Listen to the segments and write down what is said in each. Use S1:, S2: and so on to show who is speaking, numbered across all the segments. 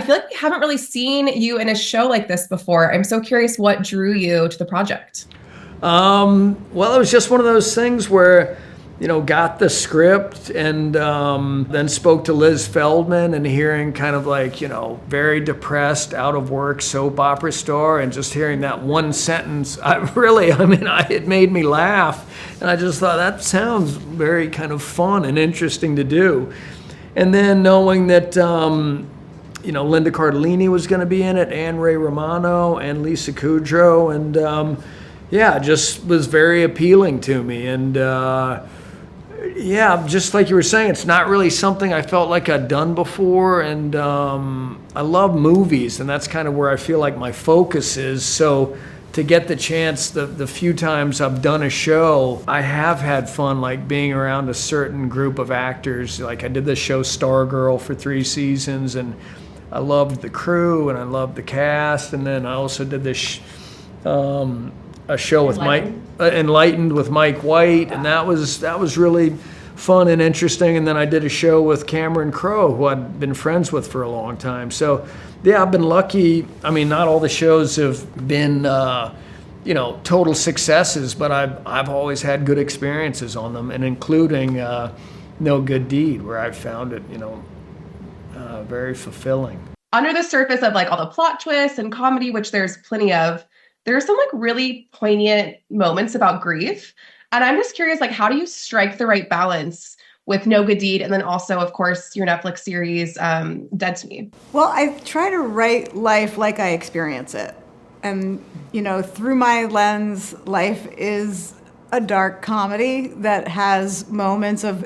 S1: feel like we haven't really seen you in a show like this before. I'm so curious what drew you to the project.
S2: Well, it was just one of those things where, got the script and then spoke to Liz Feldman and hearing kind of like, very depressed, out of work soap opera star, and just hearing that one sentence, it made me laugh. And I just thought that sounds very kind of fun and interesting to do. And then knowing that, Linda Cardellini was going to be in it, Anne Ray Romano and Lisa Kudrow, and it just was very appealing to me. And just like you were saying, it's not really something I felt like I'd done before. And I love movies, and that's kind of where I feel like my focus is. So to get the chance, the few times I've done a show, I have had fun, like being around a certain group of actors. Like I did the show Stargirl for 3 seasons, and I loved the crew and I loved the cast. And then I also did this a show with Enlightened with Mike White, and that was really fun and interesting. And then I did a show with Cameron Crowe, who I'd been friends with for a long time. So I've been lucky. I mean, not all the shows have been total successes, but I've always had good experiences on them, and including No Good Deed, where I found it very fulfilling.
S1: Under the surface of like all the plot twists and comedy, which there's plenty of, there are some like really poignant moments about grief. And I'm just curious, like, how do you strike the right balance with No Good Deed, and then also, of course, your Netflix series, Dead to Me?
S3: Well, I try to write life like I experience it. And, through my lens, life is a dark comedy that has moments of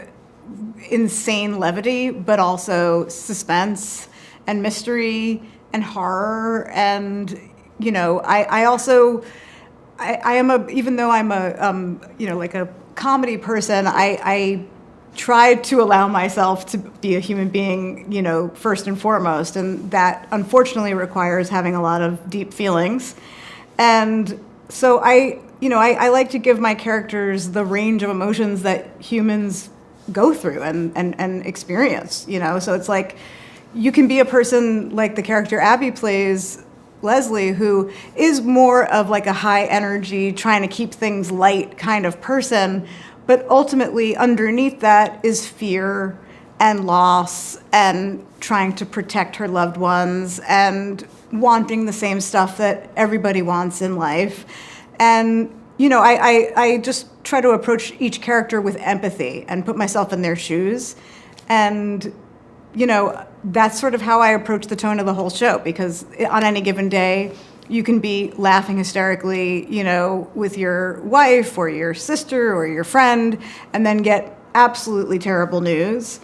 S3: insane levity, but also suspense and mystery and horror. And, I also, I am even though I'm like a comedy person, I tried to allow myself to be a human being, first and foremost. And that unfortunately requires having a lot of deep feelings. And so I like to give my characters the range of emotions that humans go through and experience, So it's like, you can be a person like the character Abbi plays, Leslie, who is more of like a high energy, trying to keep things light kind of person. But ultimately, underneath that is fear and loss and trying to protect her loved ones and wanting the same stuff that everybody wants in life. And, I just try to approach each character with empathy and put myself in their shoes. And, that's sort of how I approach the tone of the whole show, because on any given day, you can be laughing hysterically, with your wife or your sister or your friend, and then get absolutely terrible news.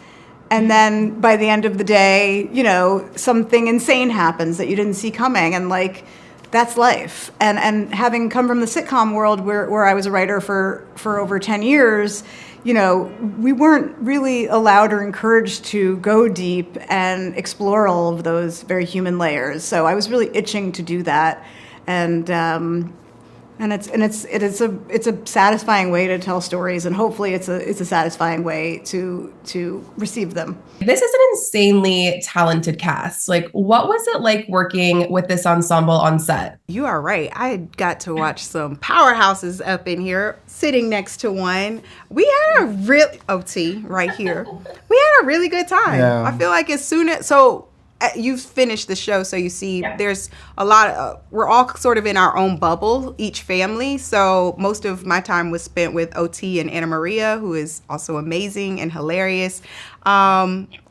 S3: And then by the end of the day, something insane happens that you didn't see coming. And like, that's life. And having come from the sitcom world where I was a writer for over 10 years, we weren't really allowed or encouraged to go deep and explore all of those very human layers. So I was really itching to do that. And it's a satisfying way to tell stories, and hopefully it's a satisfying way to receive them.
S1: This is an insanely talented cast. Like, what was it like working with this ensemble on set?
S4: You are right. I got to watch some powerhouses up in here, sitting next to one. We had a real OT right here. We had a really good time. Yeah. I feel like as soon as you've finished the show, so you see there's a lot of, we're all sort of in our own bubble, each family. So most of my time was spent with OT and Anna Maria, who is also amazing and hilarious.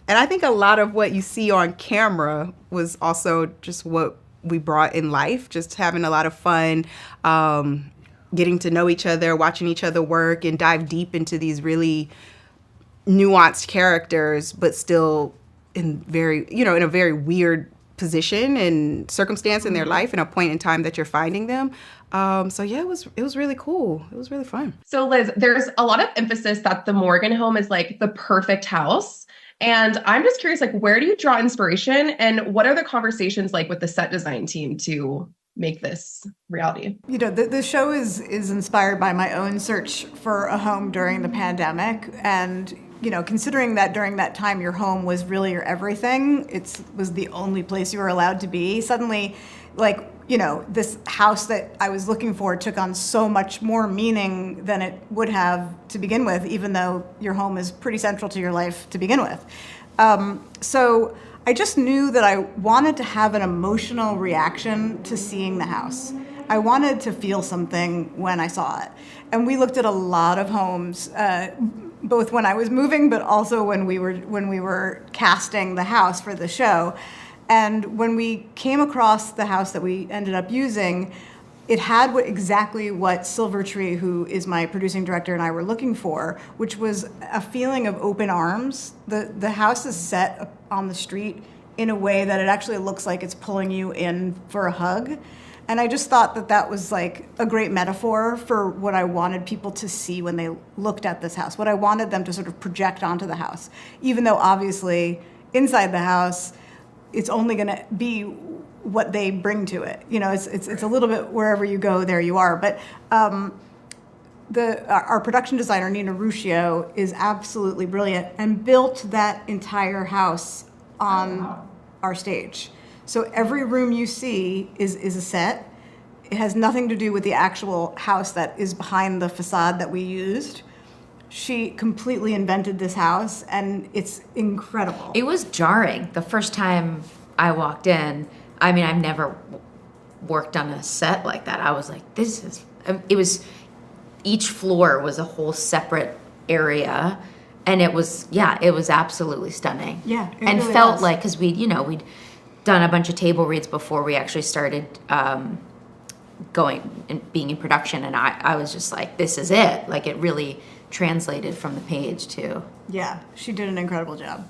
S4: And I think a lot of what you see on camera was also just what we brought in life, just having a lot of fun, getting to know each other, watching each other work, and dive deep into these really nuanced characters, but still in a very weird position and circumstance in their life and a point in time that you're finding them. It was really cool. It was really fun.
S1: So Liz, there's a lot of emphasis that the Morgan home is like the perfect house. And I'm just curious, like, where do you draw inspiration, and what are the conversations like with the set design team to make this reality?
S3: The show is inspired by my own search for a home during the pandemic. And considering that during that time your home was really your everything, it was the only place you were allowed to be. Suddenly, this house that I was looking for took on so much more meaning than it would have to begin with, even though your home is pretty central to your life to begin with. So I just knew that I wanted to have an emotional reaction to seeing the house. I wanted to feel something when I saw it. And we looked at a lot of homes, both when I was moving, but also when we were casting the house for the show. And when we came across the house that we ended up using, it had exactly what Silvertree, who is my producing director, and I were looking for, which was a feeling of open arms. The house is set on the street in a way that it actually looks like it's pulling you in for a hug. And I just thought that was like a great metaphor for what I wanted people to see when they looked at this house, what I wanted them to sort of project onto the house, even though obviously inside the house, it's only going to be what they bring to it. It's a little bit wherever you go, there you are. But our production designer, Nina Ruscio, is absolutely brilliant and built that entire house on our stage. So every room you see is a set. It has nothing to do with the actual house that is behind the facade that we used. She completely invented this house, and it's incredible.
S5: It was jarring the first time I walked in. I mean, I've never worked on a set like that. I was like, it was, each floor was a whole separate area, and it was absolutely stunning.
S3: Yeah,
S5: and
S3: really
S5: felt
S3: was.
S5: like, because we'd done a bunch of table reads before we actually started going and being in production, and I was just like, this is it. Like, it really translated from the page too.
S3: Yeah, she did an incredible job.